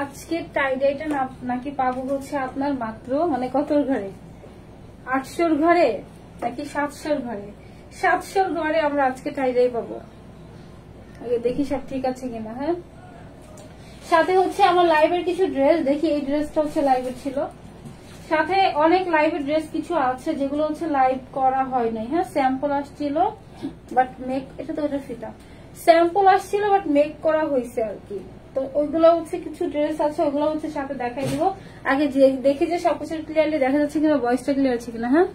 আজকে টাইডাইটা নাকি পাবো হচ্ছে আপনার মাত্র মানে কতর ঘরে, 800 ঘরে নাকি 700 ঘরে? 700 ঘরে আমরা আজকে টাইডাই পাবো। আগে দেখি সব ঠিক আছে কিনা। হ্যাঁ, সাথে হচ্ছে আমার লাইভের কিছু ড্রেস দেখি। এই ড্রেসটা হচ্ছে লাইভের ছিল, সাথে অনেক লাইভের ড্রেস কিছু আছে যেগুলো হচ্ছে লাইভ করা হয় নাই। হ্যাঁ, স্যাম্পল আসছিল বাট মেক, এটা তো এটা ফিতা, স্যাম্পল আসছিল বাট মেক করা হয়েছে আর কি। তো ওইগুলো হচ্ছে কিছু ড্রেস আছে, ওইগুলো হচ্ছে সাথে দেখাই দিব। আগে দেখি যে সবকিছু ক্লিয়ারলি দেখা যাচ্ছে কিনা, ভয়েসটা ক্লিয়ার আছে কিনা। হ্যাঁ,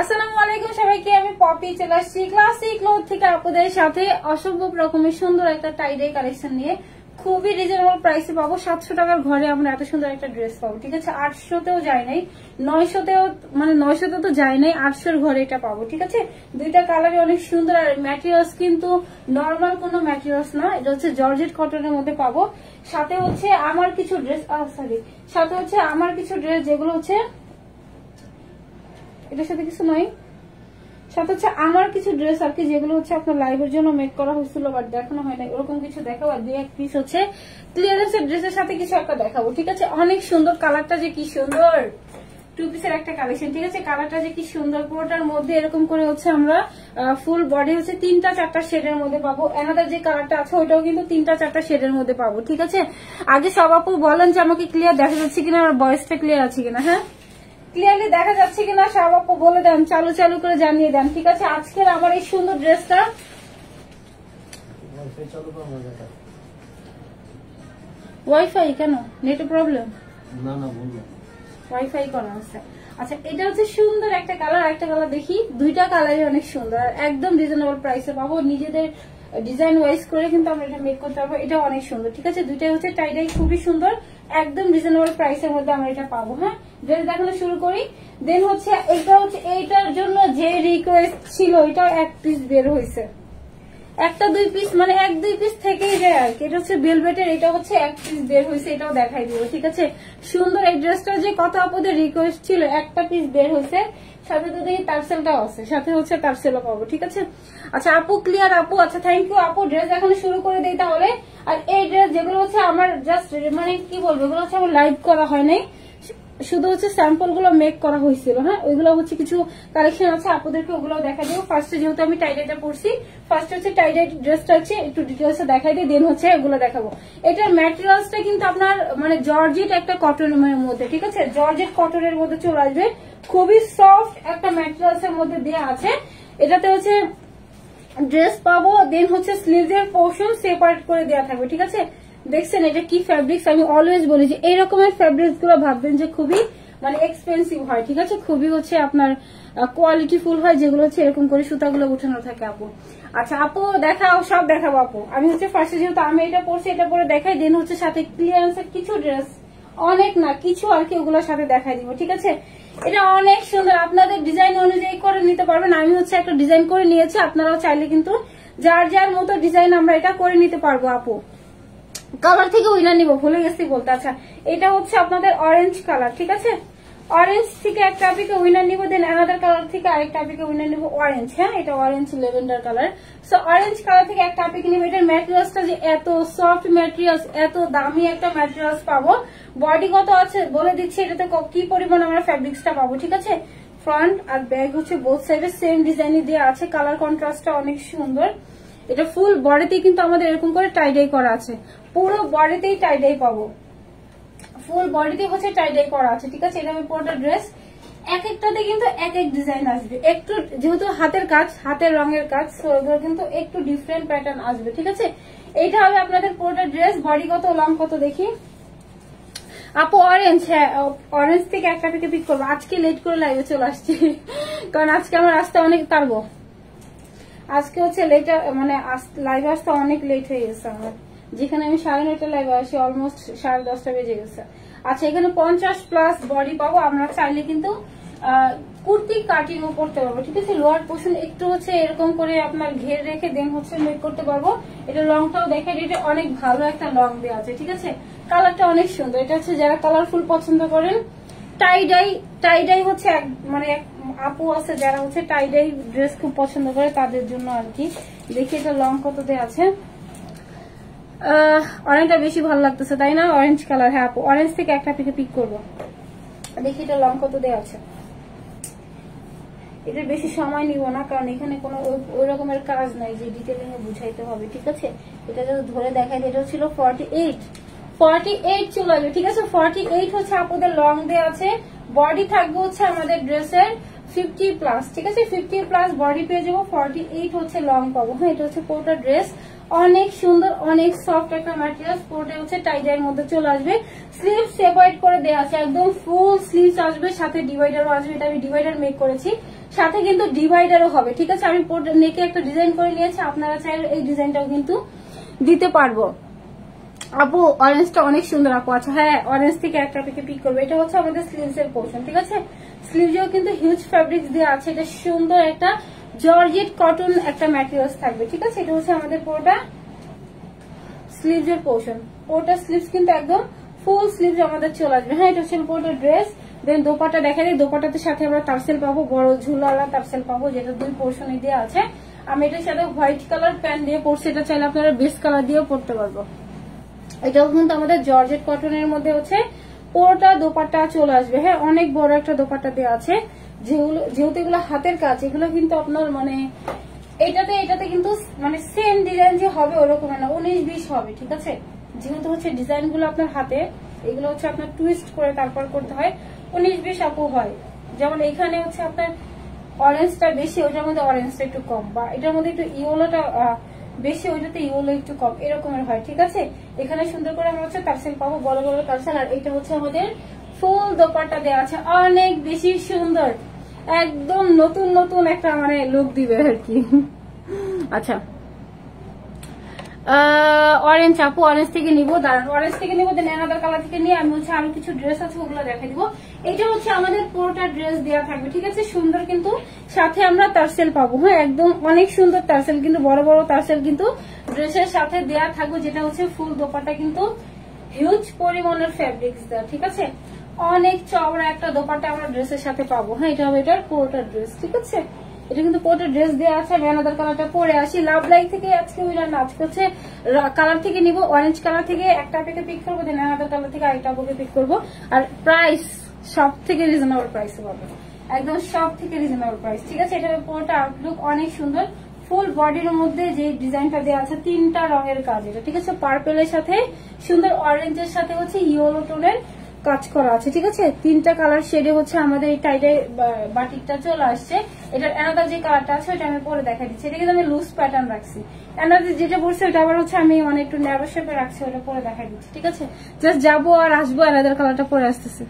আসসালামু আলাইকুম সবাইকে, আমি পপি চলে আসছি ক্লাসিক ক্লথ থেকে আপনাদের সাথে অসম্ভব রকমের সুন্দর একটা টাইডাই কালেকশন নিয়ে। খুবই রিজনেবল প্রাইসে পাবো। 700 টাকার ঘরে আমরা এত সুন্দর একটা ড্রেস পাবো। ঠিক আছে, 800তেও যায় নাই, 900তেও মানে 900তে তো যায় নাই, 800 ঘরে এটা পাবো। ঠিক আছে, দুইটা কালারই অনেক সুন্দর। আর ম্যাটেরিয়ালস কিন্তু নর্মাল কোনো ম্যাটেরিয়ালস না, এটা হচ্ছে জর্জেট কটনের মধ্যে পাবো। সাথে হচ্ছে আমার কিছু ড্রেস, সাথে হচ্ছে আমার কিছু ড্রেস যেগুলো হচ্ছে এটার সাথে কিছু নয়, সাথে হচ্ছে আমার কিছু ড্রেস আর কি যেগুলো হচ্ছে আপনার লাইভের জন্য মেক করা হয়েছিল বাট দেখানো হয় না, এরকম কিছু দেখাবো। আর 2-1 পিস হচ্ছে ক্লিয়ারেন্সের ড্রেসের সাথে কিছু একটা দেখাবো। ঠিক আছে, অনেক সুন্দর কালারটা, যে কি সুন্দর 2 পিসের একটা কালেকশন। ঠিক আছে, কালারটা যে কি সুন্দর, পুরোটার মধ্যে এরকম করে হচ্ছে আমরা ফুল বডি হচ্ছে 3টা-4টা শেডের মধ্যে পাবো। এনাদার যে কালারটা আছে ওইটাও কিন্তু 3টা-4টা শেডের মধ্যে পাবো। ঠিক আছে, আগে সব আপু বলেন যে আমাকে ক্লিয়ার দেখা যাচ্ছে কিনা, আর ভয়েসটা ক্লিয়ার আছে কিনা। হ্যাঁ, ক্লিয়ারলি দেখা যাচ্ছে কিনা সব আপু বলে দেন, চালু চালু করে জানিয়ে দেন। ঠিক আছে, আজকের আমার এই সুন্দর ড্রেসটা ওয়াইফাই কেন, নেট প্রবলেম? না না, ওয়াইফাই করা আছে। আচ্ছা, এটা হচ্ছে সুন্দর একটা কালার, একটা কালার দেখি, দুইটা কালারই অনেক সুন্দর, একদম রিজনেবল প্রাইসে পাবো। নিজেদের ডিজাইন ওয়াইজ করে কিন্তু আমরা এটা মেক করতে পারবো। এটা অনেক সুন্দর। ঠিক আছে, দুইটাই হচ্ছে টাইডাই, খুবই সুন্দর, একদম রিজনেবল প্রাইসের মধ্যে আমরা এটা পাবো। হ্যাঁ, ড্রেস দেখানো শুরু করি। দেন হচ্ছে এটা হচ্ছে এইটার জন্য যে রিকোয়েস্ট ছিল, এটাও 1 পিস বের হয়েছে, 1-2 পিস মানে 1-2 পিস থেকেই যায় আর কি। এটা হচ্ছে ভেলভেটের, এটা হচ্ছে 1 পিস বের হয়েছে, এটাও দেখাই দিব। ঠিক আছে, সুন্দর এই ড্রেসটা যে কত আপুদের রিকোয়েস্ট ছিল, 1টা পিস বের হয়েছে, সাথে তো দেখি টার্সেলটাও আছে, সাথে হচ্ছে টার্সেলও পাবো। ঠিক আছে, আচ্ছা আপু ক্লিয়ার আপু, আচ্ছা থ্যাংক ইউ আপু। ড্রেস দেখানো শুরু করে দিই তাহলে। আর এই ড্রেস যেগুলো হচ্ছে আমার জাস্ট মানে কি বলবো, এগুলো হচ্ছে আমার লাইভ করা হয় নাই, শুধু হচ্ছে স্যাম্পল গুলো মেক করা হয়েছিল। হ্যাঁ, ওইগুলো হচ্ছে কিছু কালেকশন আছে, আপনাদেরকে ওগুলো দেখা দেবো। ফার্স্টে যেহেতু আমি টাইডাইটা পরছি, ফার্স্ট হচ্ছে টাইডাই ড্রেসটা হচ্ছে একটু ডিটেলসে দেখাই দিই, দেন হচ্ছে এগুলো দেখাবো। এটার ম্যাটেরিয়ালসটা কিন্তু আপনার মানে জর্জেট একটা কটনের মধ্যে। ঠিক আছে, জর্জেট কটনের মধ্যে চলে আসবে, খুবই সফট একটা ম্যাটেরিয়ালস এর মধ্যে দেওয়া আছে। এটাতে হচ্ছে ড্রেস পাবো, দেন হচ্ছে স্লিভের পোর্শন সেপারেট করে দেওয়া থাকবে। ঠিক আছে, দেখছেন এটা কি ফ্যাব্রিক্স, আমি অলওয়েজ বলি যে এই রকমের ফ্যাব্রিক্স গুলো ভাববেন যে খুবই মানে এক্সপেন্সিভ হয়। ঠিক আছে, খুবই হচ্ছে আপনার কোয়ালিটি ফুল হয়, যেগুলো হচ্ছে এরকম করে সুতাগুলো উঠানো থাকে আপু। আচ্ছা আপু দেখাও, সব দেখাবো আপু। আমি হচ্ছে ফার্স্টে যেহেতু আমি এটা পরছি, এটা পরে দেখাই, দেন হচ্ছে সাথে ক্লিয়ারেন্সের কিছু ড্রেস, অনেক না কিছু আর কি, ওগুলোর সাথে দেখাই দিব। ঠিক আছে, এটা অনেক সুন্দর, আপনাদের ডিজাইন অনুযায়ী করে নিতে পারবেন। আমি হচ্ছে একটা ডিজাইন করে নিয়েছি, আপনারাও চাইলে কিন্তু যার যার মতো ডিজাইন আমরা এটা করে নিতে পারবো আপু। কালার থেকে উইনার নিব, ভুলে গেছি বলতে। আচ্ছা, এটা হচ্ছে আপনাদের অরেঞ্জ কালার। ঠিক আছে, অরেঞ্জ থেকে একটা টপিকে উইনার নিব, দেন অ্যানাদার কালার থেকে আরেকটা টপিকে উইনার নিব অরেঞ্জ। হ্যাঁ, এটা orange lavender colour. So orange colour থেকে একটা টপিকে নিব। এটার ম্যাটেরিয়ালসটা যে এত সফট ম্যাটেরিয়ালস, এত দামি একটা ম্যাটেরিয়ালস পাবো। বডি কত আছে বলে দিচ্ছি, এটাতে কি পরিমাণ আমরা ফ্যাব্রিক্সটা পাবো। ঠিক আছে, ফ্রন্ট আর ব্যাক হচ্ছে বোথ সাইডে সেম ডিজাইনে দেওয়া আছে, কালার কন্ট্রাস্টটা অনেক সুন্দর। এটা ফুল বডিতেই কিন্তু আমাদের এরকম করে টাইডাই করা আছে, পুরো বডিতেই টাইডাই পাবো, ফুল বডিতে হচ্ছে টাইডাই করা আছে। ঠিক আছে, এটা আমি পুরোটা ড্রেস, এক একটাতে কিন্তু এক এক ডিজাইন আসবে, একটু যেহেতু হাতের কাজ, হাতের রঙের কাজ, তো এগুলো কিন্তু একটু ডিফারেন্ট প্যাটার্ন আসবে। ঠিক আছে, এইটা হবে আপনাদের পুরোটা ড্রেস। বডি কত, লং কত দেখি আপু? অরেঞ্জ, হ্যাঁ অরেঞ্জ থেকে একটা থেকে পিক করবো। আজকে লেট করে লাইভে চলে আসছি, কারণ আজকে আমার আসতে অনেক পারবো, আজকে হচ্ছে লেট মানে লাইভে আসতে অনেক লেট হয়ে গেছে আমার, যেখানে আমি 9:30 লাইভে আসি, অলমোস্ট 10:30 বেজে গেছে। আচ্ছা, এখানে 50+ বডি পাবো, আমরা চাইলে কিন্তু কুর্তি কাটিংও করতে পারবো। ঠিক আছে, লোয়ার পোর্শন একটু হচ্ছে এরকম করে আপনার ঘের রেখে দেন হচ্ছে মেক করতে পারবো। এটা লংটাও দেখে, এটা অনেক ভালো একটা লং দেওয়া আছে। ঠিক আছে, কালারটা অনেক সুন্দর। এটা হচ্ছে যারা কালারফুল পছন্দ করেন, টাইডাই হচ্ছে মানে আপু আছে যারা হচ্ছে টাইডাই ড্রেস খুব পছন্দ করে, তাদের জন্য আর কি। দেখি এটা লং কত দেওয়া আছে, অরেঞ্জটা বেশি ভালো লাগতেছে তাই না? Orange colour. হ্যাঁ আপু, অরেঞ্জ থেকে একটা পিক করবো। দেখি এটা লং কত দেওয়া আছে। এটা বেশি সময় নিব না, কারণ এখানে কোনো ওই রকমের কাজ নাই যে ডিটেলিং এ বুঝাইতে হবে, ঠিক আছে? এটা যদি ধরে দেখাই, এটা ছিল 48 চলে আসবে, ঠিক আছে? 48 হচ্ছে আপনাদের লং দেওয়া আছে। বডি থাকবে হচ্ছে আমাদের ড্রেসের 50+, ঠিক আছে? 50+ বডি পেয়ে যাবো, 48 হচ্ছে লং পাবো। হ্যাঁ, এটা হচ্ছে পুরোটা ড্রেস, অনেক সুন্দর, অনেক সফট একটা ম্যাটেরিয়াল। পুরোটা হচ্ছে টাইডার মধ্যে চলে আসবে। স্লিভ সেপারেট করে দেওয়া আছে, একদম ফুল স্লিভস আসবে, সাথে ডিভাইডারও আসবে। এটা আমি ডিভাইডার মেক করেছি, সাথে কিন্তু ডিভাইডারও হবে, ঠিক আছে? আমি নেকে একটা ডিজাইন করে নিয়েছি, আপনারা চাইলে এই ডিজাইনটাও কিন্তু দিতে পারবো। আপু অরেঞ্জটা অনেক সুন্দর আপু। আচ্ছা হ্যাঁ, অরেঞ্জ থেকে একটা পিক করবো। এটা হচ্ছে আমাদের স্লিভস এর পোর্শন, ঠিক আছে? স্লিভসেও কিন্তু হিউজ ফ্যাব্রিক্স দেওয়া আছে। এটা সুন্দর একটা জর্জেট কটন একটা ম্যাটেরিয়ালস থাকবে, ঠিক আছে? এটা হচ্ছে আমাদের পুরোটা স্লিভস এর পোর্শন। পুরোটা স্লিভস কিন্তু একদম ফুল স্লিভস আমাদের চলে আসবে। হ্যাঁ, এটা হচ্ছে পুরোটা ড্রেস। দেন দোপাটা দেখা যায়, দোপাটাতে সাথে আমরা টার্সেল পাবো, বড় ঝুলাওয়ালা টার্সেল পাবো, যেটা 2 পোর্শনে দেওয়া আছে। আমি এটার সাথে হোয়াইট কালার প্যান্ট দিয়ে পরছি, এটা চাইলে আপনারা বেস্ট কালার দিয়েও পরতে পারবো। এটাও কিন্তু আমাদের জর্জেট কটনের মধ্যে হচ্ছে পুরোটা দোপাট্টা চলে আসবে। হ্যাঁ, অনেক বড় একটা দোপাট্টা দেওয়া আছে। যেহেতু এগুলো হাতের কাজ, এগুলো কিন্তু আপনার মানে এটাতে কিন্তু মানে সেম ডিজাইন যে হবে ওরকম না, 19-20 হবে, ঠিক আছে? যেহেতু হচ্ছে ডিজাইন গুলো আপনার হাতে, এগুলো হচ্ছে আপনার টুইস্ট করে তারপর করতে হয়, 19-20 আপু হয়। যেমন এখানে হচ্ছে আপনার অরেঞ্জটা বেশি, ওইটার মধ্যে অরেঞ্জটা একটু কম, বা এটার মধ্যে একটু ইয়েলোটা বেশি, ওইটাতে ইয়েলো একটু কম, এরকমের হয়, ঠিক আছে? এখানে সুন্দর করে আমরা হচ্ছে টার্সেল পাবো, বড় বড় টার্সেল। আর এটা হচ্ছে আমাদের ফুল দোপাট্টা দেওয়া আছে, অনেক বেশি সুন্দর, একদম নতুন একটা মানে লুক দিবে আর কি। আচ্ছা অরেঞ্জ আপু, অরেঞ্জ থেকে নিবো, দাঁড়ান অরেঞ্জ থেকে নিবো, দেন অ্যানাদার কালার থেকে নিয়ে আমি হচ্ছে আরো কিছু ড্রেস আছে ওগুলো দেখাই দিব। এটা হচ্ছে আমাদের পুরোটা ড্রেস দেওয়া থাকবে, ঠিক আছে? সুন্দর, কিন্তু সাথে আমরা টার্সেল পাবো। হ্যাঁ, একদম অনেক সুন্দর টার্সেল, কিন্তু বড় বড় টার্সেল কিন্তু ড্রেসের সাথে দেওয়া থাকবে, যেটা হচ্ছে ফুল দোপাট্টা কিন্তু হিউজ পরিমাণের ফ্যাব্রিক্স দেওয়া, ঠিক আছে? অনেক চওড়া একটা দোপাট্টা আমরা ড্রেসের সাথে পাবো। হ্যাঁ, এটা হবে এটার পুরোটা ড্রেস, ঠিক আছে? এটা কিন্তু পুরোটা ড্রেস দেওয়া আছে। আমি আনাদার কালারটা পরে আসি। লাভ লাইক থেকে আজকে উইনার না, আজকে হচ্ছে কালার থেকে নিব, অরেঞ্জ কালার থেকে একটা আপনাকে পিক করবো, দেন আনাদার কালার থেকে আরেকটা আপনাকে পিক করবো। আর প্রাইস সব থেকে রিজনেবল প্রাইসে পাবে, একদম সব থেকে রিজনেবল প্রাইস, ঠিক আছে? এটা পুরোটা আউটলুক অনেক সুন্দর, ফুল বডির মধ্যে যে ডিজাইনটা দেওয়া আছে 3টা রঙের কাজ, এটা ঠিক আছে? পার্পেলের সাথে সুন্দর অরেঞ্জের সাথে হচ্ছে ইয়েলো টোনের কাজ করা আছে, ঠিক আছে? 3টা কালার শেডে হচ্ছে আমাদের এই টাইডে বাটিকটা চলে আসছে। এটার অ্যানাদার যে কালারটা আছে ওটা আমি পরে দেখা দিচ্ছি। এটা কিন্তু আমি লুজ প্যাটার্ন রাখছি। অ্যানাদার যেটা পড়ছে ওটা আবার হচ্ছে আমি মানে একটু ন্যারো শেপে রাখছি, ওটা পরে দেখা দিচ্ছি, ঠিক আছে? জাস্ট যাবো আর আসবো, অ্যানাদার কালারটা পরে আসতেছে।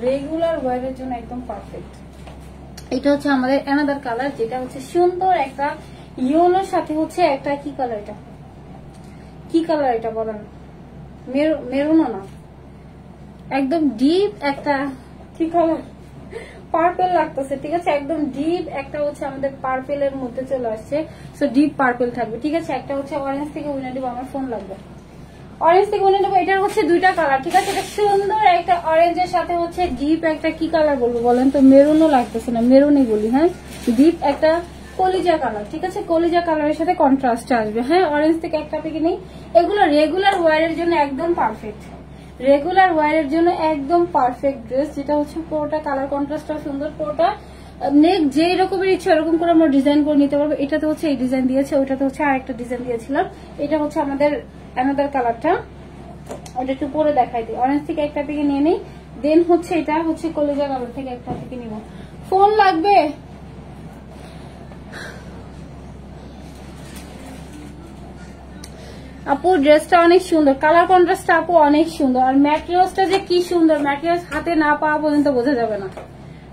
রেগুলার ওয়ারের জন্য একদম পারফেক্ট। এটা হচ্ছে আমাদের অ্যানাদার কালার, যেটা হচ্ছে সুন্দর একটা ইয়েলোর সাথে হচ্ছে একটা কি কালার, এটা কি কালার, এটা বলেন? মেরুনও না, একদম ডিপ একটা কি কালার, পার্পেল লাগতেছে, ঠিক আছে? একদম ডিপ একটা হচ্ছে আমাদের পার্পেলের মধ্যে চলে আসছে, সো ডিপ পার্পেল থাকবে, ঠিক আছে? একটা হচ্ছে অরেঞ্জ থেকে উইনার দিব, আমার ফোন লাগবে, অরেঞ্জ থেকে উইনার দেবো। এটার হচ্ছে 2টা কালার, ঠিক আছে? এটা সুন্দর একটা অরেঞ্জের সাথে হচ্ছে ডিপ একটা কি কালার বলবো বলেন তো? মেরুনও লাগতেছে না, মেরুনই বলি। হ্যাঁ, ডিপ একটা কলিজা কালার, ঠিক আছে? কলিজা কালারের সাথে কন্ট্রাস্ট আসবে। হ্যাঁ, অরেঞ্জ থেকে একটা পেকে নেই। এগুলো রেগুলার ওয়ারের জন্য একদম পারফেক্ট, রেগুলার ওয়ারের জন্য একদম পারফেক্ট ড্রেস, যেটা হচ্ছে পুরোটা কালার কন্ট্রাস্টটা সুন্দর, পুরোটা নেক যে রকমের ইচ্ছা এরকম করে আমরা ডিজাইন করে নিতে পারবো। এটাতে হচ্ছে এই ডিজাইন দিয়েছে, ওইটাতে হচ্ছে আরেকটা ডিজাইন দিয়েছিলাম। এটা হচ্ছে আমাদের অ্যানাদার কালারটা, ওটা একটু পরে দেখাই দিই। অরেঞ্জ থেকে একটা থেকে নিয়ে নিই, দেন হচ্ছে এটা হচ্ছে কলেজা কালার থেকে একটা থেকে নিব। ফোন লাগবে? আপু ড্রেসটা অনেক সুন্দর, কালার কন্ট্রাস্টটা আপু অনেক সুন্দর, আর ম্যাটেরিয়ালসটা যে কি সুন্দর, ম্যাটেরিয়ালস হাতে না পাওয়া পর্যন্ত বোঝা যাবে না,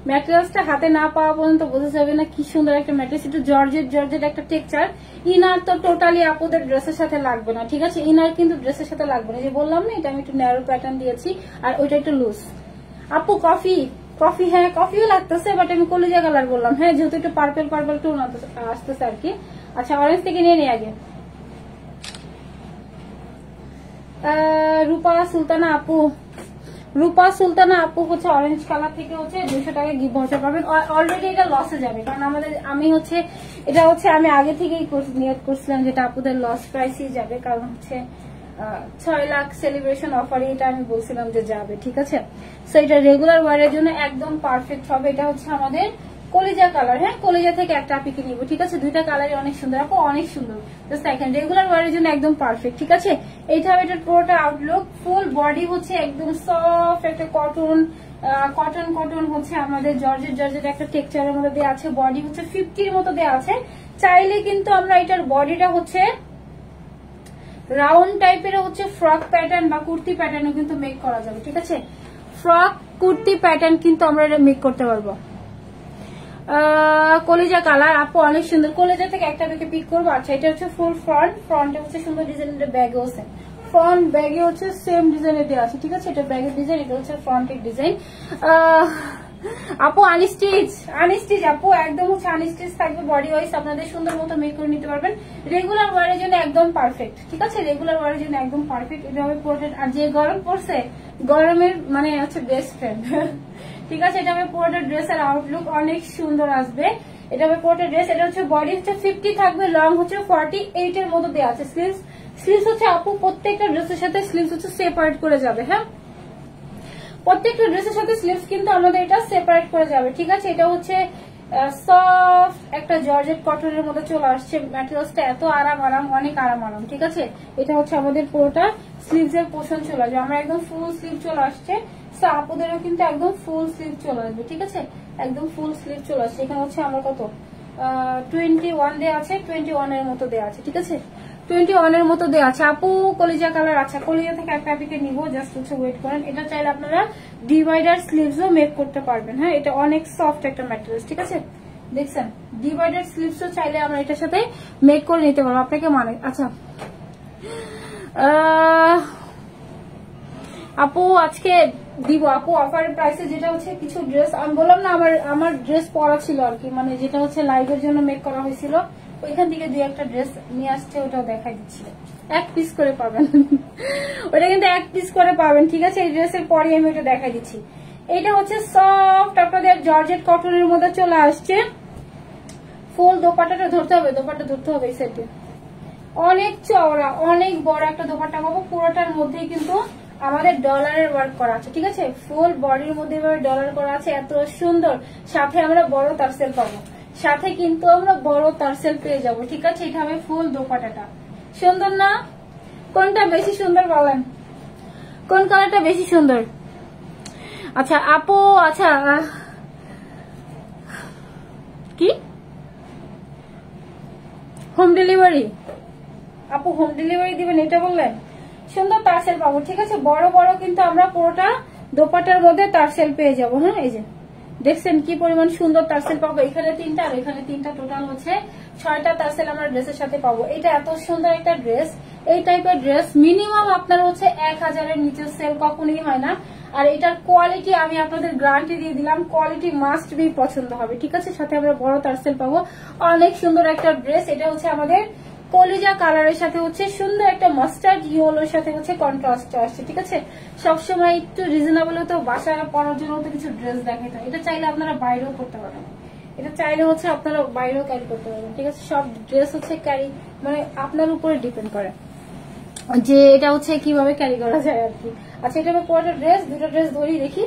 ম্যাটেরিয়ালসটা হাতে না পাওয়া পর্যন্ত বোঝা যাবে না কি সুন্দর একটা ম্যাটেরিয়ালস। একটু জর্জেট একটা টেক্সচার। ইনার তো টোটালি আপুদের ড্রেসের সাথে লাগবে না, ঠিক আছে, ইনার কিন্তু ড্রেসের সাথে লাগবে না। যে বললাম না এটা আমি একটু ন্যারো প্যাটার্ন দিয়েছি, আর ওইটা একটু লুজ। আপু কফি, হ্যাঁ কফিও লাগতেছে, বাট আমি কলিজা কালার বললাম, হ্যাঁ যেহেতু একটু পার্পল টোন আসতেছে আর কি। আচ্ছা অরেঞ্জ থেকে নিয়ে নিই আগে। রূপা সুলতানা আপু হচ্ছে অরেঞ্জ কালার থেকে হচ্ছে 200 টাকা গিফট ভাউচার পাবেন। অলরেডি এটা লসে যাবে, কারণ আমি আগে থেকেই নিয়ত করছিলাম যেটা আপুদের লস প্রাইসই যাবে, কারণ হচ্ছে 6 লাখ সেলিব্রেশন অফারে এটা আমি বলছিলাম যে যাবে, ঠিক আছে। সো এটা রেগুলার ওয়ারের জন্য একদম পারফেক্ট হবে। এটা হচ্ছে আমাদের কলিজা কালার, হ্যাঁ কলিজা থেকে একটা পিকে নিব, ঠিক আছে। দুইটা কালারই অনেক সুন্দর আপু, অনেক সুন্দর, জাস্ট দেখেন রেগুলার ওয়ারের জন্য একদম পারফেক্ট, ঠিক আছে। এইটা এটার পুরোটা আউটলুক। ফুল বডি হচ্ছে একদম সফট একটা কটন হচ্ছে আমাদের জর্জেট একটা টেক্সচারের মধ্যে দেওয়া আছে। বডি হচ্ছে 50 মতো দেওয়া আছে। চাইলে কিন্তু আমরা এটার বডিটা হচ্ছে রাউন্ড টাইপের হচ্ছে ফ্রক প্যাটার্ন বা কুর্তি প্যাটার্নও কিন্তু মেক করা যাবে, ঠিক আছে। ফ্রক কুর্তি প্যাটার্ন কিন্তু আমরা এটা মেক করতে পারবো। কলিজা কালার আপু অনেক সুন্দর, কলিজা থেকে একটা থেকে পিক করবো। আচ্ছা এটা হচ্ছে ফুল ফ্রন্টে হচ্ছে সুন্দর ডিজাইনের ব্যাগে হচ্ছে, ফ্রন্ট ব্যাগে হচ্ছে সেম ডিজাইনের দেওয়া আছে, ঠিক আছে। এটা ব্যাগের ডিজাইন, এটা হচ্ছে ফ্রন্টের ডিজাইন। আপু আনস্টিচ আপু একদম হচ্ছে আনস্টিচ থাকবে, বডি ওয়াইজ আপনাদের সুন্দর মতো মেক করে নিতে পারবেন। রেগুলার ওয়ারের জন্য একদম পারফেক্ট, ঠিক আছে, রেগুলার ওয়ারের জন্য একদম পারফেক্ট। এটা হবে পোর্ট্রেট, আর যে গরম পড়ছে গরমের মানে হচ্ছে বেস্ট ফ্রেন্ড, ঠিক আছে। এটা হবে পুরোটা ড্রেসের আউটলুক, অনেক সুন্দর আসবে। এটা হবে পুরোটা ড্রেস। এটা হচ্ছে বডি হচ্ছে 50 থাকবে, লং হচ্ছে 48 এর মতো দেওয়া আছে। স্লিভস হচ্ছে আপু প্রত্যেকটা ড্রেসের সাথে স্লিভস হচ্ছে সেপারেট করে যাবে, হ্যাঁ প্রত্যেকটা ড্রেসের সাথে স্লিভস কিন্তু আমাদের এটা সেপারেট করে যাবে, ঠিক আছে। এটা হচ্ছে সফট একটা জর্জেট কটনের মধ্যে চলে আসছে, ম্যাটেরিয়ালসটা এত আরাম অনেক আরাম, ঠিক আছে। এটা হচ্ছে আমাদের পুরোটা স্লিভস এর পোর্শন চলে আসবে, আমরা একদম ফুল স্লিভ চলে আসছে। সো আপুদেরও কিন্তু একদম ফুল স্লিভ চলে আসবে, ঠিক আছে, একদম ফুল স্লিভ চলে আসছে। এখানে হচ্ছে আমরা কত 21 দেওয়া আছে, 21 এর মতো দেওয়া আছে, ঠিক আছে, 21 এর মতো দেওয়া আছে। আপু কলিজা কালার, আচ্ছা কলিজা থেকে একটা পিকে নিব, জাস্ট হচ্ছে ওয়েট করেন। এটা চাইলে আপনারা ডিভাইডার স্লিভসও মেক করতে পারবেন, হ্যাঁ এটা অনেক সফট একটা ম্যাটেরিয়াল, ঠিক আছে। দেখছেন ডিভাইডার স্লিভসও চাইলে আমরা এটার সাথে মেক করে নিতে পারবো আপনাকে মানে। আচ্ছা আপু আজকে দিব আপু অফারের প্রাইসে, যেটা হচ্ছে কিছু ড্রেস আমি বললাম না আমার ড্রেস পরা ছিল আর কি, মানে যেটা হচ্ছে লাইভের জন্য মেক করা হয়েছিল, ওইখান থেকে 2-1টা ড্রেস নিয়ে আসছে, ওটাও দেখাই দিচ্ছিল। 1 পিস করে পাবেন ওটা কিন্তু 1 পিস করে পাবেন, ঠিক আছে। এই ড্রেসের পরে আমি ওটা দেখাই দিচ্ছি। এটা হচ্ছে সফট আপনাদের জর্জেট কটনের মধ্যে চলে আসছে। ফুল দোপাট্টাটা ধরতে হবে এই সেটে, অনেক চওড়া অনেক বড় একটা দোপাট্টা পাবো। পুরোটার মধ্যেই কিন্তু আমাদের ডলারের ওয়ার্ক করা আছে, ঠিক আছে। ফুল বডির মধ্যে ডলার করা আছে, এত সুন্দর। সাথে আমরা বড় টার্সেল পাবো, সাথে কিন্তু আমরা বড় টার্সেল পেয়ে যাবো, ঠিক আছে। এটা হবে ফুল দোপাট্টাটা, সুন্দর না? কোনটা বেশি সুন্দর বলেন, কোন কালারটা বেশি সুন্দর? আচ্ছা আপু, আচ্ছা কি হোম ডেলিভারি? আপু হোম ডেলিভারি দিবেন এটা বললেন? সুন্দর টার্সেল পাবো, ঠিক আছে। বড় বড় কিন্তু আমরা পুরোটা দোপাট্টার মধ্যে টার্সেল পেয়ে যাবো, হ্যাঁ এই যে দেখছেন কি পরিমাণ সুন্দর টার্সেল পাবো। এখানে 3টা আর এখানে 3টা, টোটাল হচ্ছে 6টা টার্সেল আমরা ড্রেসের সাথে পাবো। এটা এত সুন্দর একটা ড্রেস, এই টাইপের ড্রেস মিনিমাম আপনার হচ্ছে 1000-এর নিচে সেল কখনোই হয় না। আর এটার কোয়ালিটি আমি আপনাদের গ্যারান্টি দিয়ে দিলাম, কোয়ালিটি মাস্ট বি পছন্দ হবে, ঠিক আছে। সাথে আমরা বড় টার্সেল পাবো, অনেক সুন্দর একটা ড্রেস। এটা হচ্ছে আমাদের কলিজা কালারের সাথে হচ্ছে সুন্দর একটা মাস্টার্ড ইয়েলোর সাথে হচ্ছে কন্ট্রাস্ট আসছে, ঠিক আছে। সবসময় একটু রিজনেবল তো বাসায় পরার জন্য তো কিছু ড্রেস দেখাতে হয়। এটা চাইলে আপনারা বাইরেও করতে পারেন, এটা চাইলে হচ্ছে আপনারা বাইরেও ক্যারি করতে পারবেন, ঠিক আছে। সব ড্রেস হচ্ছে ক্যারি মানে আপনার উপরে ডিপেন্ড করে যে এটা হচ্ছে কিভাবে ক্যারি করা যায় আর কি। আচ্ছা এটা পুরোটা ড্রেস, 2টা ড্রেস ধরি দেখি।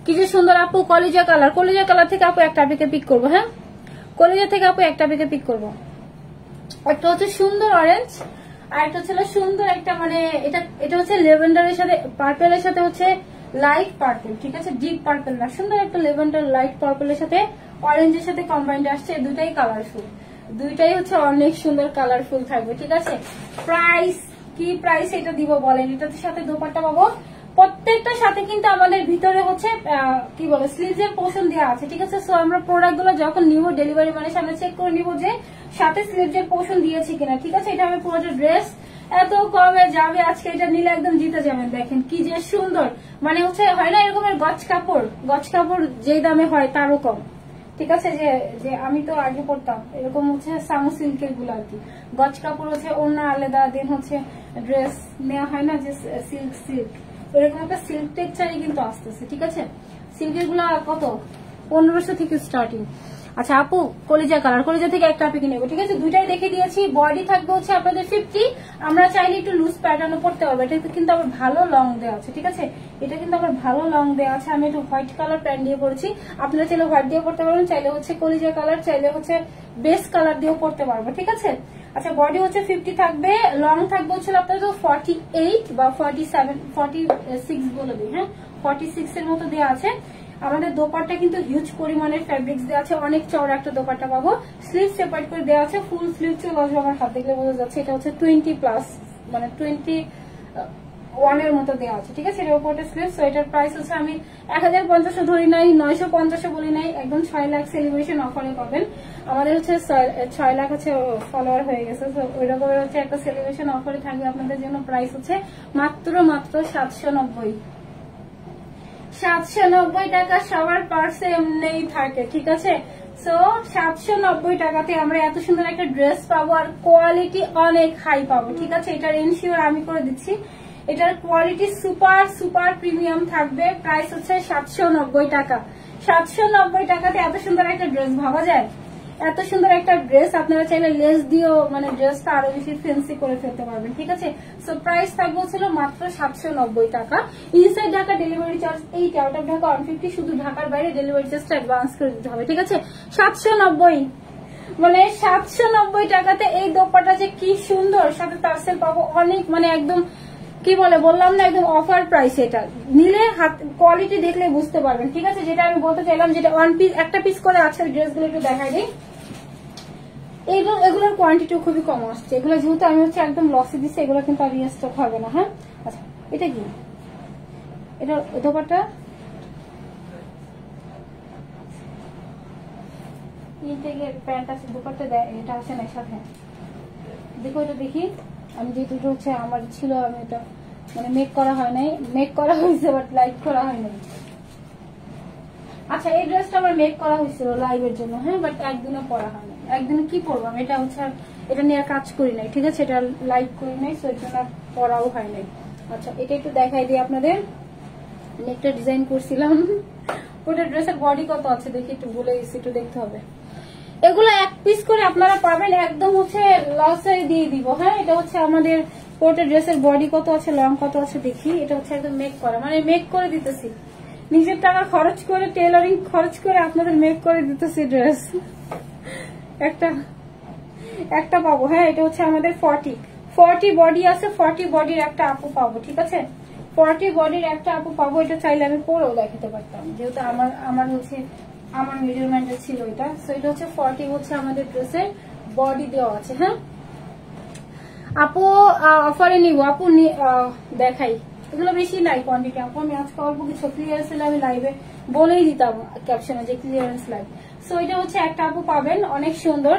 কি যে সুন্দর আপু, কলিজা কালার। কলিজা কালার থেকে আপু একটা পিকে পিক করবো। হ্যাঁ, কলিজা থেকে আপু একটা পিকে পিক করবো। একটা হচ্ছে সুন্দর অরেঞ্জ, আর একটা ছিল সুন্দর একটা মানে এটা হচ্ছে লেভেন্ডারের সাথে পার্পেলের সাথে হচ্ছে লাইট পার্পল, ঠিক আছে, ডিপ পার্পল না, সুন্দর একটা লেভেন্ডার লাইট পার্পলের সাথে অরেঞ্জের সাথে কম্বাইন্ড আসছে। দুটাই কালারফুল, দুইটাই হচ্ছে অনেক সুন্দর কালারফুল থাকবে, ঠিক আছে। প্রাইস কি প্রাইস এটা দিব বলেন? এটার সাথে দোপাট্টা পাবো, প্রত্যেকটার সাথে কিন্তু আমাদের ভিতরে হচ্ছে কি বলে স্লিভস এর পোর্শন দেওয়া আছে, ঠিক আছে। সো আমরা প্রোডাক্ট গুলো যখন নিব ডেলিভারি মানে সামনে চেক করে নিব যে সাথে স্লিভস এর পোর্শন দিয়েছি কিনা, ঠিক আছে। এটা আমি পুরোটা ড্রেস এত কমে যাবে আজকে, এটা নিলে একদম জিতে যাবেন। দেখেন কি যে সুন্দর, মানে হচ্ছে হয় না এরকমের গজ কাপড় যেই দামে হয় তারও কম, ঠিক আছে। যে আমি তো আগে পড়তাম এরকম হচ্ছে সামু সিল্কের গুলো আর কি, গজ কাপড় হচ্ছে অন্য আলাদা, দেন হচ্ছে ড্রেস নেওয়া হয় না যে সিল্ক, এরকম একটা সিল্ক টেক্সচারই কিন্তু আসতেছে, ঠিক আছে। সিল্কের গুলা কত 1500 থেকে স্টার্টিং। আচ্ছা আপু, কলিজা কালার, কলিজা থেকে একটা আপনি নেবো, ঠিক আছে। দুইটাই দেখে দিয়েছি। বডি থাকবে হচ্ছে আপনাদের 50, আমরা চাইলে একটু লুজ প্যাটার্নও পড়তে পারবো। এটা কিন্তু আবার ভালো লং দেওয়া আছে, ঠিক আছে। এটা কিন্তু আবার ভালো লং দেওয়া আছে। আমি একটু হোয়াইট কালার প্যান্ট দিয়ে পড়েছি, আপনারা চাইলে হোয়াইট দিয়ে পড়তে পারবেন, চাইলে হচ্ছে কলিজা কালার, চাইলে হচ্ছে বেস কালার দিয়েও পড়তে পারবো, ঠিক আছে। আচ্ছা বডি হচ্ছে 50 থাকবে, লং থাকবে হচ্ছে আপনাদের 48 বা 47 46 বলে দিই, হ্যাঁ 46 এর মতো দেওয়া আছে। আমাদের দোপাট্টা কিন্তু হিউজ পরিমাণের ফ্যাব্রিক্স দেওয়া আছে, অনেক চওড়া একটা দোপাট্টা পাবো। স্লিভ সেপারেট করে দেওয়া আছে, ফুল স্লিভ চলে আসবে, আমার হাত দেখলে বোঝা যাচ্ছে এটা হচ্ছে 20+ মানে 21 এর মতো দেওয়া আছে, ঠিক আছে। এর উপরে স্লিভ। সো এটার প্রাইস হচ্ছে আমি 1050 ধরি নাই, 950 বলি নাই, একদম 6 লাখ সেলিব্রেশন অফারে পাবেন। আমাদের হচ্ছে 6 লাখ হচ্ছে ফলোয়ার হয়ে গেছে, তো ওই রকমের হচ্ছে একটা সেলিব্রেশন অফারে থাকবে আপনাদের জন্য। প্রাইস হচ্ছে মাত্র 790 টাকা। সবার পার্সে এমনিই থাকে, ঠিক আছে। সো 790 টাকাতে আমরা এত সুন্দর একটা ড্রেস পাবো, আর কোয়ালিটি অনেক হাই পাবো, ঠিক আছে। এটার এনশিওর আমি করে দিচ্ছি, এটার কোয়ালিটি সুপার প্রিমিয়াম থাকবে। প্রাইস হচ্ছে 790 টাকা। 790 টাকাতে এত সুন্দর একটা ড্রেস ভাবা যায়? এত সুন্দর একটা ড্রেস আপনারা চাইলে লেস দিয়েও মানে ড্রেসটা আরো বেশি ফ্যান্সি করে ফেলতে পারবেন, ঠিক আছে। সো প্রাইস থাকবে ছিল মাত্র 790 টাকা। Inside Dhaka delivery charge 8, out of Dhaka 150, শুধু ঢাকার বাইরে ডেলিভারি চার্জটা অ্যাডভান্স করে দিতে হবে, ঠিক আছে। 790 মানে 790 টাকাতে এই দোপাট্টা যে কি সুন্দর, সাথে টার্সেল পাবো অনেক, মানে একদম কি বলে বললাম না, একদম অফার প্রাইস। এটা নিলে হাত কোয়ালিটি দেখলে বুঝতে পারবেন, ঠিক আছে। যেটা আমি বলতে চাইলাম, যেটা ওয়ান পিস একটা পিস করে আছে ড্রেসগুলো একটু দেখাই দিই। এগুলোর কোয়ান্টিটিও খুবই কম আসছে। এগুলো যেহেতু আমি হচ্ছে একদম লসে দিচ্ছি, এগুলো কিন্তু আর রিস্টক হবে না, হ্যাঁ। আচ্ছা এটা কি, এটা দোপাট্টা প্যান্ট আছে, দোপাট্টা দেয়, এটা আসে না সাথে। দেখো এটা দেখি, আমি যে দুটো হচ্ছে আমার ছিল, আমি এটা মানে মেক করা হয় নাই, মেক করা হয়েছে বাট লাইভ করা হয় নাই। আচ্ছা এই ড্রেসটা আমার মেক করা হয়েছিল লাইভের জন্য, হ্যাঁ, বাট একদিনও পরা হয় না। একদিনে কি পরবো আমি, এটা হচ্ছে এটা নিয়ে কাজ করি নাই, ঠিক আছে, এটা লাইভ করি নাই, সো এটা পরাও হয় নাই। আচ্ছা এটা একটু দেখাই দিই আপনাদের, নেকটা ডিজাইন করছিলাম। ওটা ড্রেসের বডি কত আছে দেখি, একটু ভুলে গেছি, একটু দেখতে হবে। এগুলো এক পিস করে আপনারা পাবেন, একদম হচ্ছে লসে দিয়ে দিব, হ্যাঁ। এটা হচ্ছে আমাদের কোটের ড্রেসের বডি কত আছে, লং কত আছে দেখি। এটা হচ্ছে একদম মেক করা, মানে মেক করে দিতেছি, নিজের টাকা খরচ করে, টেলারিং খরচ করে আপনাদের মেক করে দিতেছি ড্রেস। একটা পাবো, হ্যাঁ। এটা হচ্ছে আমাদের 40 বডি আছে, 40 বডির একটা আপু পাবো, ঠিক আছে। 40 বডির একটা আপু পাবো। এটা চাইলে আমি পরেও দেখাতে পারতাম, যেহেতু আমার হচ্ছে আমার মেজারমেন্টে ছিল এটা। সো এটা হচ্ছে 40 হচ্ছে আমাদের ড্রেসের বডি দেওয়া আছে, হ্যাঁ। আপু অফারে নিব, আপু দেখাই, এগুলো বেশি নাই কোয়ান্টিটি। আপু আমি আজকে অল্প কিছু ক্লিয়ারেন্স সেল আমি লাইভে বলেই দিতাম ক্যাপশনে যে ক্লিয়ারেন্স লাইভ। সো এটা হচ্ছে একটা আপু পাবেন, অনেক সুন্দর।